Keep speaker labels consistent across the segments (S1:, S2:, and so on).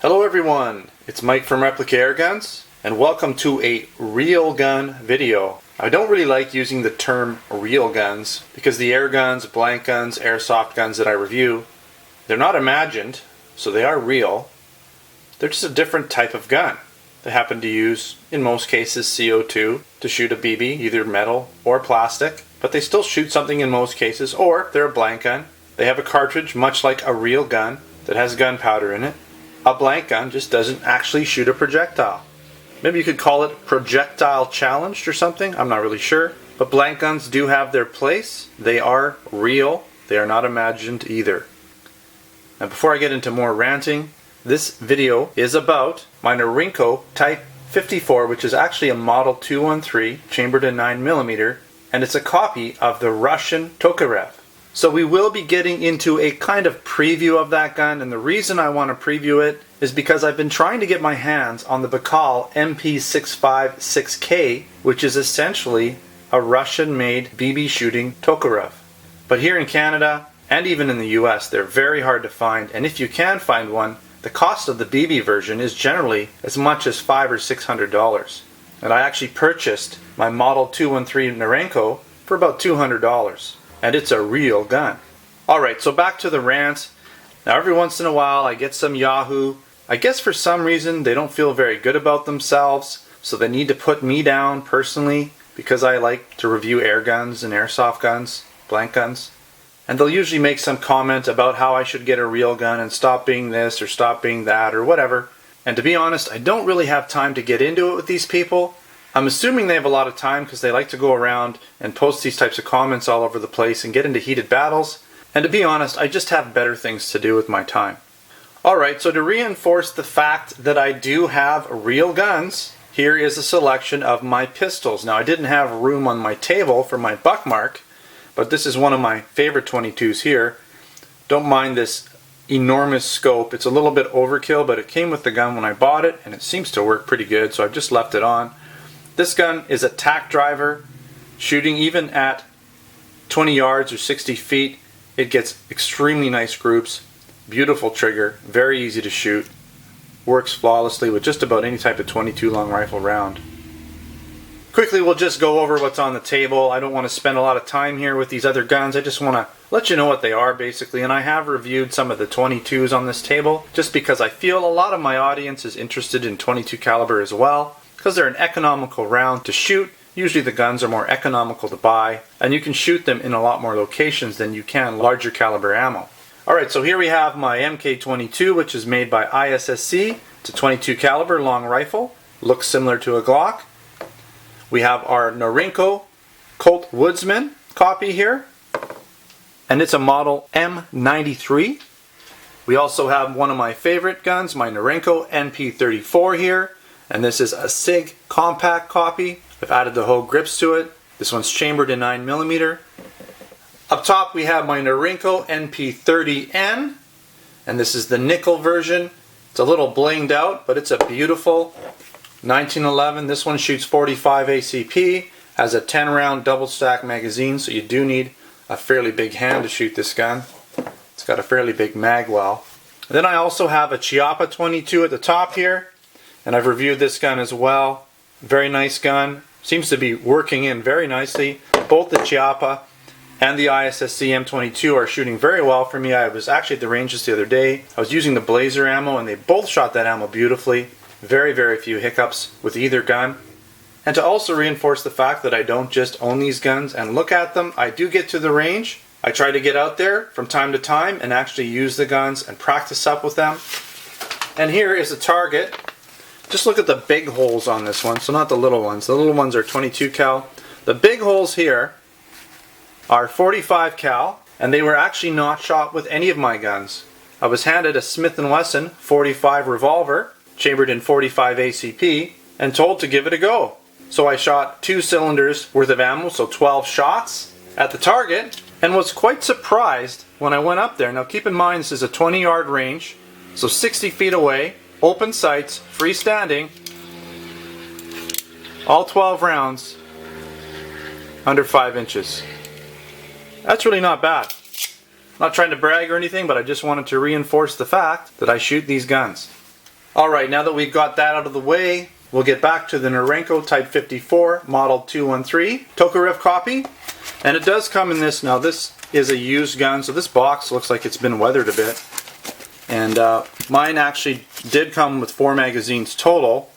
S1: Hello everyone, it's Mike from Replica Air Guns, and welcome to a real gun video. I don't really like using the term real guns because the air guns, blank guns, airsoft guns that I review, they're not imagined, so they are real. They're just a different type of gun. They happen to use, in most cases, CO2 to shoot a BB, either metal or plastic, but they still shoot something in most cases, or they're a blank gun. They have a cartridge much like a real gun that has gunpowder in it. A blank gun just doesn't actually shoot a projectile. Maybe you could call it projectile challenged or something, I'm not really sure. But blank guns do have their place. They are real. They are not imagined either. Now before I get into more ranting, this video is about my Norinco Type 54, which is actually a Model 213 chambered in 9mm, and it's a copy of the Russian Tokarev. So we will be getting into a kind of preview of that gun, and the reason I want to preview it is because I've been trying to get my hands on the Baikal MP656 6K, which is essentially a Russian-made BB shooting Tokarev. But here in Canada, and even in the US, they're very hard to find, and if you can find one, the cost of the BB version is generally as much as $500 or $600. And I actually purchased my Model 213 Norinco for about $200. And it's a real gun. Alright, so back to the rant. Now every once in a while I get some Yahoo. I guess for some reason they don't feel very good about themselves, so they need to put me down personally because I like to review air guns and airsoft guns, blank guns. And they'll usually make some comment about how I should get a real gun and stop being this or stop being that or whatever. And to be honest, I don't really have time to get into it with these people. I'm assuming they have a lot of time because they like to go around and post these types of comments all over the place and get into heated battles. And to be honest, I just have better things to do with my time. Alright, so to reinforce the fact that I do have real guns, here is a selection of my pistols. Now I didn't have room on my table for my buckmark, but this is one of my favorite 22s here. Don't mind this enormous scope. It's a little bit overkill, but it came with the gun when I bought it and it seems to work pretty good, so I've just left it on. This gun is a tack driver, shooting even at 20 yards or 60 feet. It gets extremely nice groups, beautiful trigger, very easy to shoot, works flawlessly with just about any type of 22 long rifle round. Quickly, we'll just go over what's on the table. I don't want to spend a lot of time here with these other guns. I just want to let you know what they are basically, and I have reviewed some of the 22s on this table just because I feel a lot of my audience is interested in 22 caliber as well. Because they're an economical round to shoot. Usually the guns are more economical to buy, and you can shoot them in a lot more locations than you can larger caliber ammo. Alright, so here we have my MK22, which is made by ISSC. It's a 22 caliber long rifle, looks similar to a Glock. We have our Norinco Colt Woodsman copy here, and it's a Model M93. We also have one of my favorite guns, my Norinco MP34 here. And this is a SIG compact copy. I've added the whole grips to it. This one's chambered in 9mm. Up top we have my Norinco NP30N, and this is the nickel version. It's a little blinged out, but it's a beautiful 1911. This one shoots 45 ACP, has a 10 round double stack magazine, so you do need a fairly big hand to shoot this gun. It's got a fairly big mag well. Then I also have a Chiappa 22 at the top here. And I've reviewed this gun as well. Very nice gun. Seems to be working in very nicely. Both the Chiappa and the ISSC M22 are shooting very well for me. I was actually at the range just the other day. I was using the Blazer ammo and they both shot that ammo beautifully. Very, very few hiccups with either gun. And to also reinforce the fact that I don't just own these guns and look at them, I do get to the range. I try to get out there from time to time and actually use the guns and practice up with them. And here is a target. Just look at the big holes on this one, so not the little ones. The little ones are 22 cal. The big holes here are 45 cal, and they were actually not shot with any of my guns. I was handed a Smith & Wesson 45 revolver, chambered in 45 ACP, and told to give it a go. So I shot 2 cylinders worth of ammo, so 12 shots at the target, and was quite surprised when I went up there. Now keep in mind this is a 20-yard range, so 60 feet away. Open sights, freestanding, all 12 rounds, under 5 inches. That's really not bad. I'm not trying to brag or anything, but I just wanted to reinforce the fact that I shoot these guns. Alright, now that we've got that out of the way, we'll get back to the Norinco Type 54 Model 213 Tokarev copy. And it does come in this. Now this is a used gun, so this box looks like it's been weathered a bit. And mine actually did come with 4 magazines total.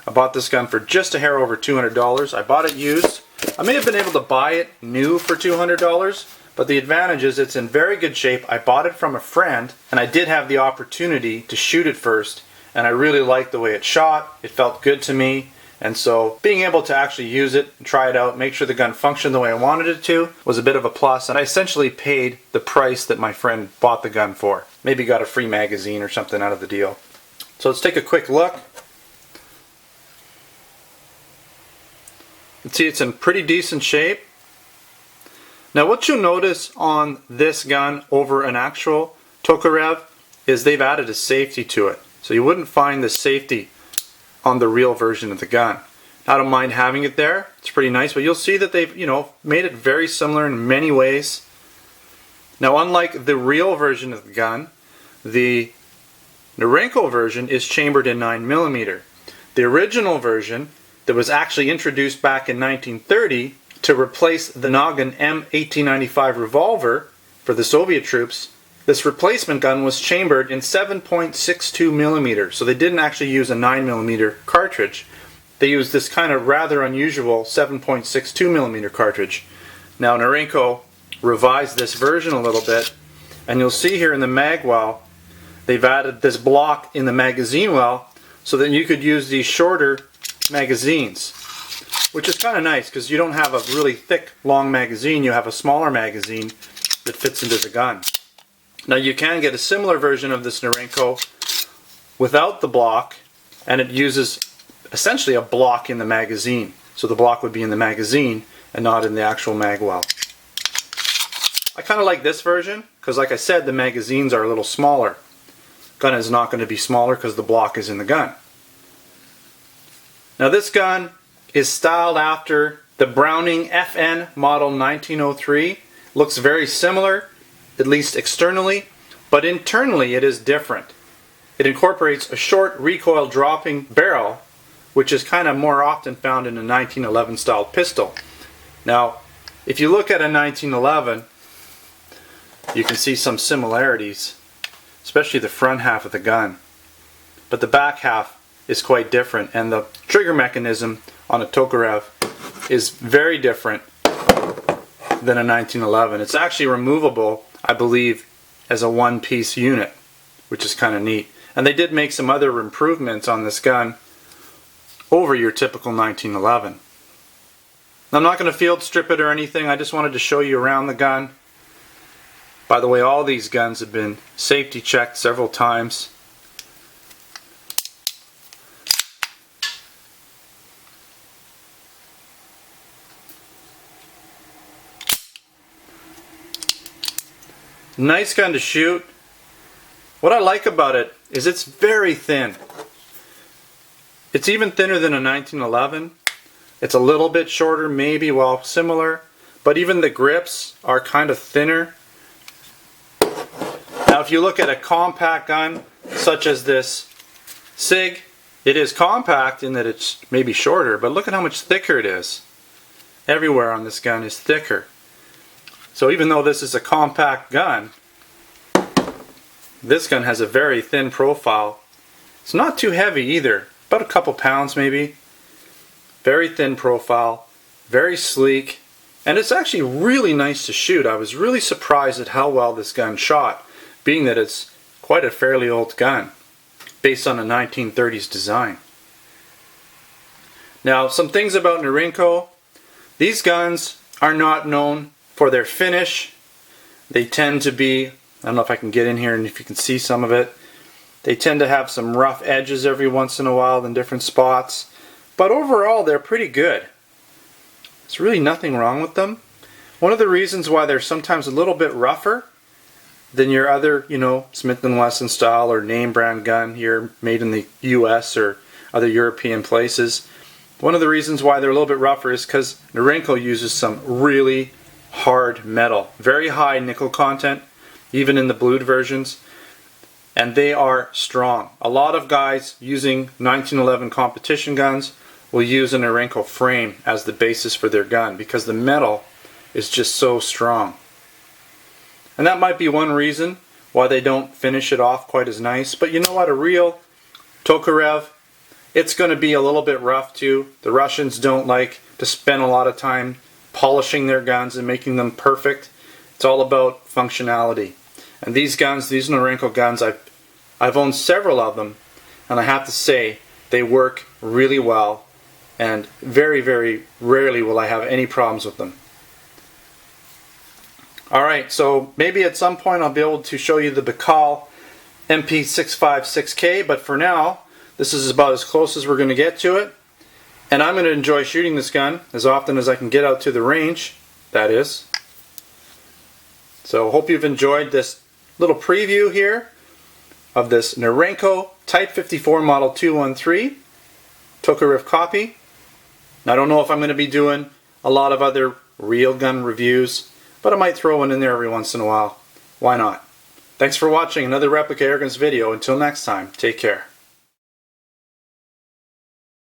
S1: I bought this gun for just a hair over $200. I bought it used. I may have been able to buy it new for $200, but the advantage is it's in very good shape. I bought it from a friend, and I did have the opportunity to shoot it first, and I really liked the way it shot. It felt good to me, and so being able to actually use it, try it out, make sure the gun functioned the way I wanted it to was a bit of a plus, and I essentially paid the price that my friend bought the gun for. Maybe got a free magazine or something out of the deal. So let's take a quick look. You can see it's in pretty decent shape. Now what you'll notice on this gun over an actual Tokarev is they've added a safety to it. So you wouldn't find the safety on the real version of the gun. I don't mind having it there. It's pretty nice, but you'll see that they've, made it very similar in many ways. Now unlike the real version of the gun, the Norinco version is chambered in 9mm. The original version that was actually introduced back in 1930 to replace the Nagant M1895 revolver for the Soviet troops, this replacement gun was chambered in 7.62mm. So they didn't actually use a 9mm cartridge. They used this kind of rather unusual 7.62mm cartridge. Now Norinco revised this version a little bit, and you'll see here in the mag well, they've added this block in the magazine well so that you could use these shorter magazines, which is kind of nice because you don't have a really thick long magazine, you have a smaller magazine that fits into the gun. Now you can get a similar version of this Norinco without the block, and it uses essentially a block in the magazine. So the block would be in the magazine and not in the actual mag well. I kind of like this version because, like I said, the magazines are a little smaller. Gun is not going to be smaller because the block is in the gun. Now this gun is styled after the Browning FN Model 1903. Looks very similar, at least externally, but internally it is different. It incorporates a short recoil dropping barrel, which is kind of more often found in a 1911 style pistol. Now, if you look at a 1911, you can see some similarities, especially the front half of the gun. But the back half is quite different, and the trigger mechanism on a Tokarev is very different than a 1911. It's actually removable, I believe, as a one-piece unit, which is kind of neat. And they did make some other improvements on this gun over your typical 1911. I'm not going to field strip it or anything, I just wanted to show you around the gun. By the way, all these guns have been safety checked several times. Nice gun to shoot. What I like about it is it's very thin. It's even thinner than a 1911. It's a little bit shorter, maybe, well, similar, but even the grips are kind of thinner. Now if you look at a compact gun such as this SIG, it is compact in that it's maybe shorter, but look at how much thicker it is. Everywhere on this gun is thicker. So even though this is a compact gun, this gun has a very thin profile. It's not too heavy either, about a couple pounds maybe. Very thin profile, very sleek, and it's actually really nice to shoot. I was really surprised at how well this gun shot, being that it's quite a fairly old gun, based on a 1930s design. Now, some things about Norinco. These guns are not known for their finish. They tend to be, I don't know if I can get in here and if you can see some of it, they tend to have some rough edges every once in a while in different spots, but overall they're pretty good. There's really nothing wrong with them. One of the reasons why they're sometimes a little bit rougher than your other, Smith & Wesson style or name brand gun here made in the US or other European places, one of the reasons why they're a little bit rougher is because Norinco uses some really hard metal, very high nickel content, even in the blued versions. and they are strong. A lot of guys using 1911 competition guns will use a Norinco frame as the basis for their gun because the metal is just so strong. And that might be one reason why they don't finish it off quite as nice. But you know what, a real Tokarev, it's going to be a little bit rough too. The Russians don't like to spend a lot of time polishing their guns and making them perfect. It's all about functionality. And these guns, these Norinco guns, I've owned several of them, and I have to say they work really well, and very, very rarely will I have any problems with them. Alright, so maybe at some point I'll be able to show you the Baikal MP656K, but for now, this is about as close as we're going to get to it. And I'm going to enjoy shooting this gun as often as I can get out to the range, that is. So hope you've enjoyed this little preview here of this Norinco Type 54 Model 213 Tokarev copy. Now, I don't know if I'm going to be doing a lot of other real gun reviews, but I might throw one in there every once in a while. Why not? Thanks for watching another Replica Airguns video. Until next time, take care.